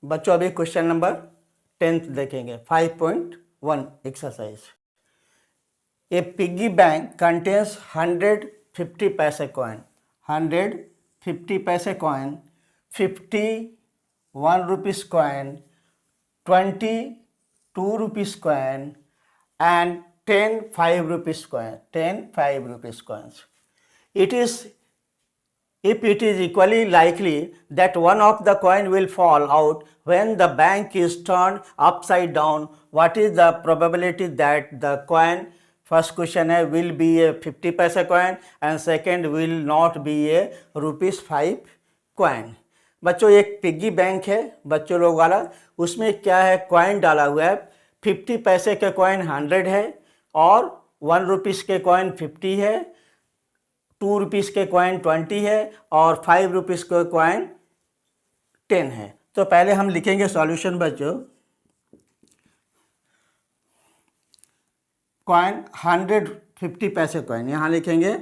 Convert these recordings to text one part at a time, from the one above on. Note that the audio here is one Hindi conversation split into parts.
बच्चों अभी क्वेश्चन नंबर 10 देखेंगे 5.1 एक्सरसाइज। ए पिग्गी बैंक कंटेन्स 150 पैसे कॉइन, 150 पैसे coin, 50 1 rupees coin, 20 2 rupees coin and 10 5 rupees coin, 10 5 rupees coins. It is if it is equally likely that one of the coin will fall out when the bank is turned upside down, what is the probability that the coin, first question है, will be a 50 पैसे coin and second will not be a ₹5 coin. बच्चों एक पिग्गी बैंक है बच्चों लोग वाला, उसमें क्या है, कॉइन डाला हुआ है। 50 पैसे के कॉइन 100 है और 1 रुपीस के कॉइन 50 है, 2 रुपीस के कॉइन 20 है और 5 रुपीस के कॉइन 10 है। तो पहले हम लिखेंगे सॉल्यूशन बच्चों। कॉइन 150 पैसे कॉइन, यहाँ लिखेंगे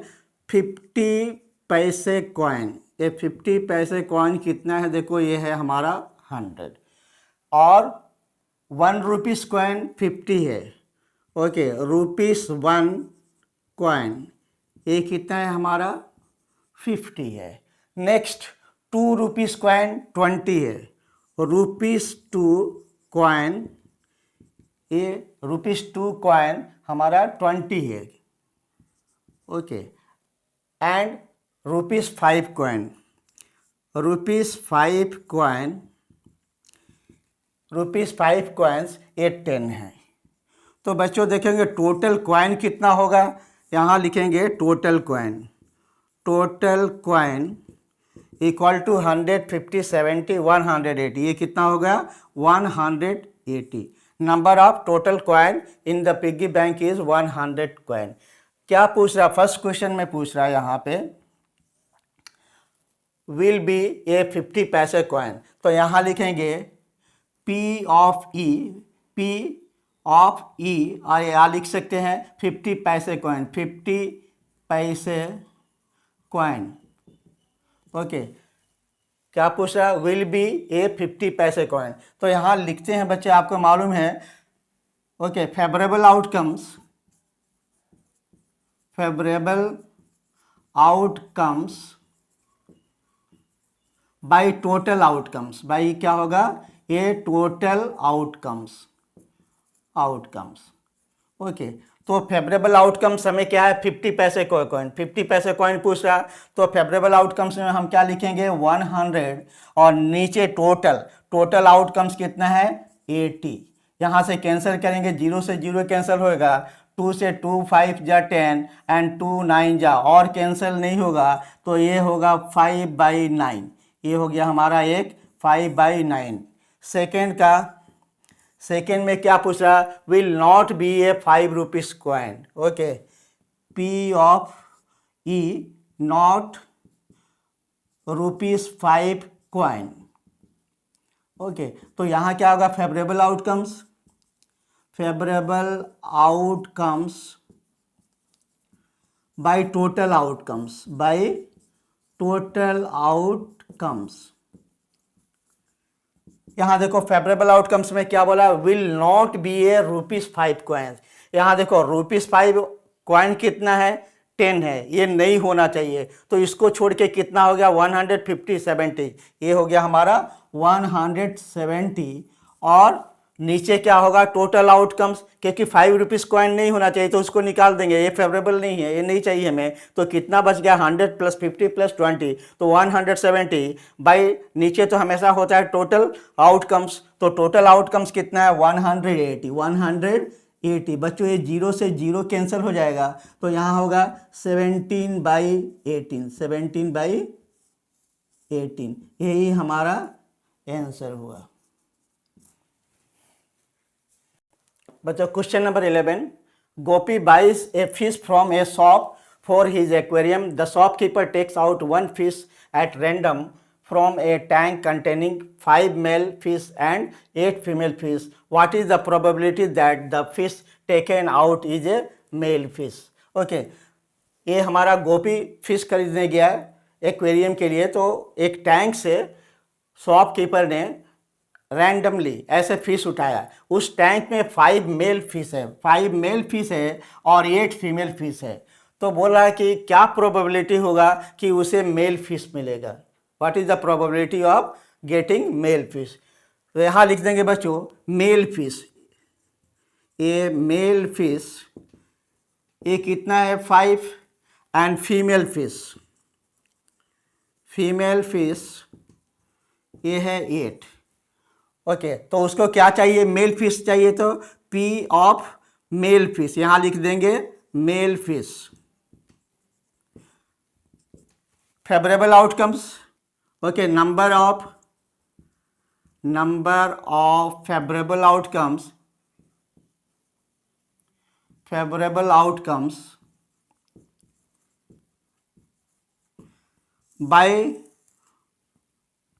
50 पैसे कॉइन। ये 50 पैसे कॉइन कितना है, देखो ये है हमारा 100 और 1 रुपीस कॉइन 50 है। ओके, ₹1 कॉइन ये कितना है हमारा 50 है। नेक्स्ट 2 रुपीस कॉइन 20 है, ₹2 कॉइन, ये ₹2 कॉइन हमारा 20 है। Okay, and ₹5 coin, ₹5 coin, ₹5 coins ये 10 है। तो बच्चों देखेंगे टोटल कॉइन कितना होगा, यहाँ लिखेंगे total coin, total coin equal to 150 70 180, ये कितना होगा 180। Number of total coin in the piggy bank is 100 coin. क्या पूछ रहा, फर्स्ट क्वेश्चन में पूछ रहा है यहाँ पे विल बी ए 50 पैसे कॉइन, तो यहाँ लिखेंगे P of E, P of E, और यहाँ लिख सकते हैं 50 पैसे कॉइन, 50 पैसे कॉइन। ओके, क्या पूछ रहा, विल बी ए 50 पैसे कॉइन, तो यहाँ लिखते हैं बच्चे, आपको मालूम है। Okay, favourable outcomes, favourable outcomes by total outcomes, by क्या होगा ये टोटल आउटकम्स, आउटकम्स। ओके, तो फेवरेबल आउटकम्स हमें क्या है 50 पैसे कॉइन, 50 पैसे कॉइन पूछ रहा, तो फेवरेबल आउटकम्स में हम क्या लिखेंगे 100 और नीचे टोटल, टोटल आउटकम्स कितना है 80। यहाँ से कैंसिल करेंगे, 0 से 0 कैंसिल होएगा, 2 से 2 5 जा 10 एंड 2 9 जा, और कैंसिल नहीं होगा तो ये होगा 5/9, ये हो गया हमारा एक 5/9। सेकेंड का, सेकेंड में क्या पूछ रहा, will not be A 5 rupees coin. Okay, P of E not ₹5 coin. Okay, तो यहाँ क्या होगा favourable outcomes, favourable outcomes by total outcomes, by total outcomes. यहाँ देखो फेवरेबल आउटकम्स में क्या बोला, will not be A ₹5 coin. यहाँ देखो ₹5 कॉइन कितना है 10 है, ये नहीं होना चाहिए, तो इसको छोड़ के कितना हो गया 150 70, ये हो गया हमारा 170। और नीचे क्या होगा टोटल आउटकम्स, क्योंकि 5 रुपीस कॉइन नहीं होना चाहिए तो उसको निकाल देंगे, ये फेवरेबल नहीं है, ये नहीं चाहिए हमें, तो कितना बच गया 100 + 50 + 20, तो 170 बाई नीचे तो हमेशा होता है टोटल आउटकम्स, तो टोटल आउटकम्स कितना है 180, 180। बच्चों ये 0 से 0 कैंसिल हो जाएगा, तो यहाँ होगा 17/18, 17/18, यही हमारा आंसर हुआ। बच्चों question number 11, Gopi buys a fish from a shop for his aquarium. The shopkeeper takes out 1 fish at random from a tank containing 5 male fish and 8 female fish. What is the probability that the fish taken out is a male fish? Okay, ये हमारा गोपी फिश खरीदने गया है एक्वेरियम के लिए, तो एक टैंक से शॉपकीपर ने रैंडमली ऐसे फिश उठाया, उस टैंक में 5 मेल फिश है, 5 मेल फिश है और 8 फीमेल फिश है, तो बोला कि क्या प्रोबेबिलिटी होगा कि उसे मेल फिश मिलेगा, what is the probability of getting male fish. तो यहाँ लिख देंगे बच्चों मेल फिश, ये मेल फिश ये कितना है 5 एंड फीमेल फिश ये है 8। ओके, तो उसको क्या चाहिए, मेल फिश चाहिए, तो P ऑफ मेल फिश यहां लिख देंगे male fish. Favourable outcomes, okay, number of favourable outcomes by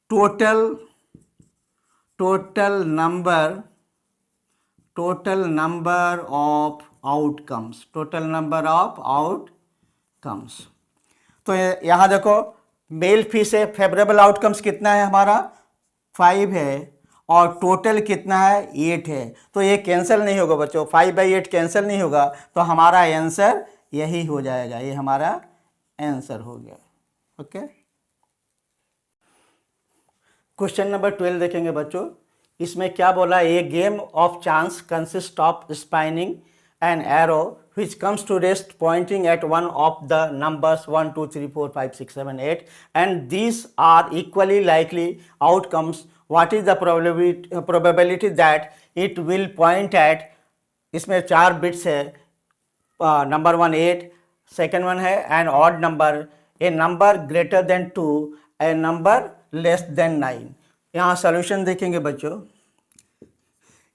total number of outcomes, तो यहाँ देखो मेल फिश है, फेवरेबल आउटकम्स कितना है हमारा 5 है और टोटल कितना है 8 है, तो ये कैंसिल नहीं होगा बच्चों, 5/8 कैंसिल नहीं होगा, तो हमारा आंसर यही हो जाएगा, ये हमारा आंसर हो गया। ओके, क्वेश्चन नंबर 12 देखेंगे बच्चों। इसमें क्या बोला, a game of chance consist of spinning an arrow which comes to rest pointing at one of the numbers 1 2 3 4 5 6 7 8 and these are equally likely outcomes. What is the probability that it will point at, इसमें 4 बिट्स है, नंबर 1 8, सेकेंड वन है an odd number, A number greater than 2, A number less then 9। यहाँ सॉल्यूशन देखेंगे बच्चों,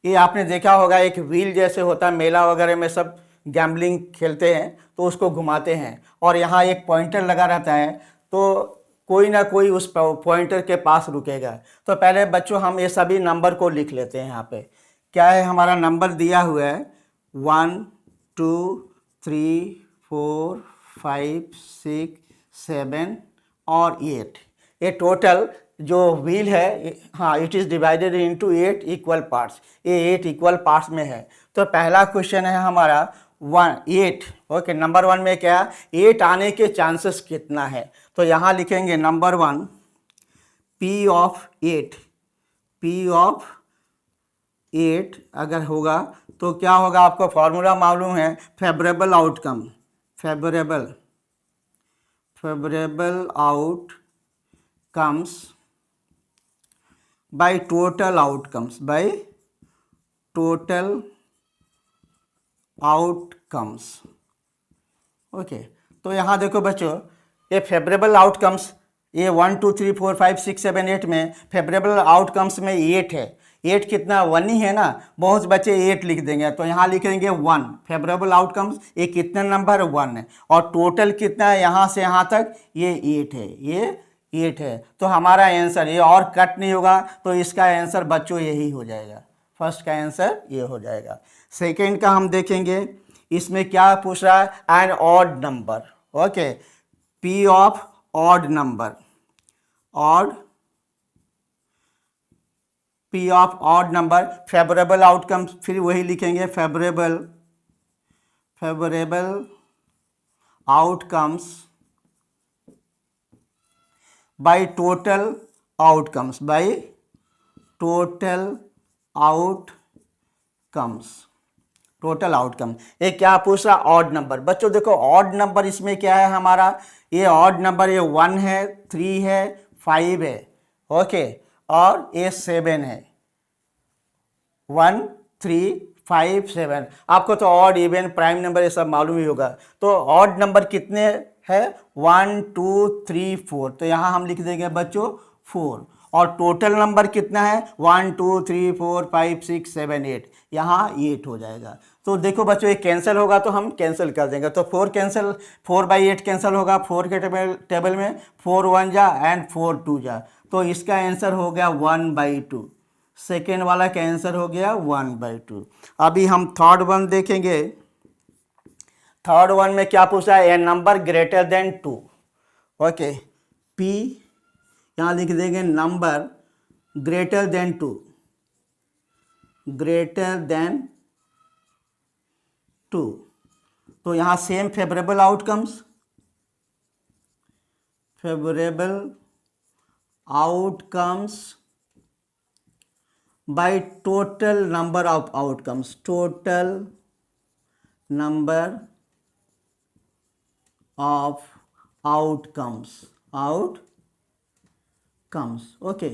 ये आपने देखा होगा एक व्हील जैसे होता है, मेला वगैरह में सब गैम्बलिंग खेलते हैं तो उसको घुमाते हैं और यहाँ एक पॉइंटर लगा रहता है, तो कोई ना कोई उस पॉइंटर के पास रुकेगा। तो पहले बच्चों हम ये सभी नंबर को लिख लेते हैं। यहाँ पे क्या है, हमारा नंबर दिया हुआ है 1 2 3 4 5 6 7 और 8। ये टोटल जो व्हील है, हाँ, it is divided into 8 equal parts, ये 8 इक्वल पार्ट्स में है। तो पहला क्वेश्चन है हमारा 8। ओके, नंबर 1 में क्या 8 आने के चांसेस कितना है, तो यहाँ लिखेंगे नंबर 1 P ऑफ 8 अगर होगा तो क्या होगा, आपको फॉर्मूला मालूम है, favourable outcomes by total outcomes. Okay, तो यहाँ देखो बच्चों, ये फेवरेबल आउटकम्स, ये 1 2 3 4 5 6 7 8 में फेवरेबल आउटकम्स में 8 है। 8 कितना 1 ही है ना, बहुत बच्चे 8 लिख देंगे, तो यहाँ लिखेंगे 1। फेवरेबल आउटकम्स ये कितना नंबर 1 है और टोटल कितना है यहाँ से यहाँ तक, ये 8 है, ये 8 है। तो हमारा आंसर ये और कट नहीं होगा, तो इसका आंसर बच्चों यही हो जाएगा, फर्स्ट का आंसर ये हो जाएगा। सेकेंड का हम देखेंगे, इसमें क्या पूछ रहा है, an odd number. Okay, P of odd number, P of odd number, favourable outcome फिर वही लिखेंगे, favourable outcomes by total outcomes, total outcome. ये क्या पूछ रहा, ऑड नंबर। बच्चों देखो ऑड नंबर इसमें क्या है हमारा, ये ऑड नंबर, ये 1 है, 3 है, 5 है, ओके, और ये 7 है, 1 3 5 7। आपको तो ऑड इवन प्राइम नंबर ये सब मालूम ही होगा। तो ऑड नंबर कितने है, 1 2 3 4, तो यहाँ हम लिख देंगे बच्चों 4। और टोटल नंबर कितना है, 1 2 3 4 5 6 7 8, यहाँ 8 हो जाएगा। तो देखो बच्चों ये कैंसिल होगा तो हम कैंसिल कर देंगे, तो 4/8 कैंसिल होगा, 4 के टेबल में 4 1 जा एंड 4 2 जा, तो इसका आंसर हो गया 1/2। सेकेंड वाला का आंसर हो गया 1/2। अभी हम थर्ड वन देखेंगे। थर्ड वन में क्या पूछा है, a number greater than 2। Okay, P यहाँ लिख देंगे number greater than 2, greater than 2। तो यहाँ same favourable outcomes, favourable outcomes by total number of outcomes, total number of outcomes, okay.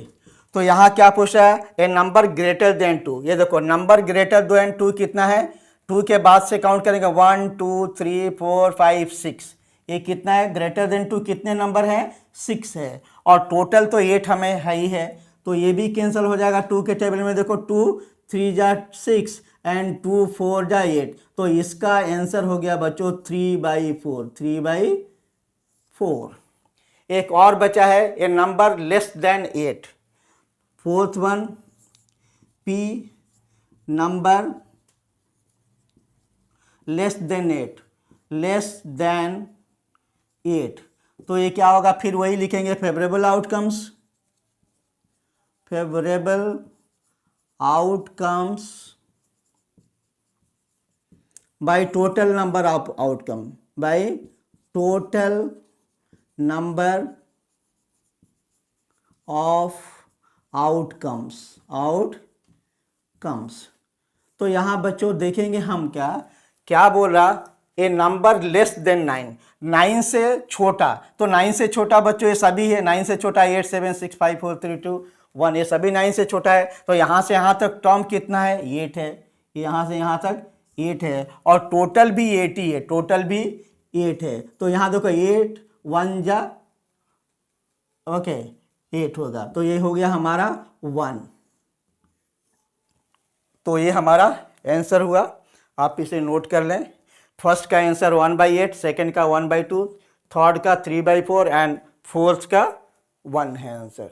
तो यहाँ क्या पूछा है, ए नंबर ग्रेटर देन 2। ये देखो नंबर ग्रेटर देन 2 कितना है, 2 के बाद से काउंट करेंगे 1 2 3 4 5 6। ये कितना है, ग्रेटर देन 2 कितने नंबर है, 6 है। और टोटल तो 8 हमें है ही है, तो ये भी कैंसिल हो जाएगा 2 के टेबल में। देखो 2 3 जा 6 एंड 2 4 जा 8। तो इसका आंसर हो गया बच्चों 3/4, 3/4। एक और बचा है, a number less than 8। Fourth one, P number less than 8, less than 8। तो ये क्या होगा, फिर वही लिखेंगे favourable outcomes, favourable outcomes by total number of outcome, by total number of outcomes, तो यहाँ बच्चों देखेंगे हम क्या बोल रहा, ए नंबर लेस देन 9, 9 से छोटा। तो 9 से छोटा बच्चों ये सभी है, 9 से छोटा 8 7 6 5 4 3 2 1, ये सभी 9 से छोटा है। तो यहाँ से यहाँ तक टर्म कितना है, 8 है, यहाँ से यहाँ तक 8 है, और टोटल भी 8 ही है, टोटल भी 8 है। तो यहाँ देखो 8 1 जा ओके 8 होगा, तो ये हो गया हमारा 1। तो ये हमारा आंसर हुआ, आप इसे नोट कर लें। फर्स्ट का आंसर 1/8, सेकंड का 1/2, थर्ड का 3/4 एंड फोर्थ का 1 है आंसर।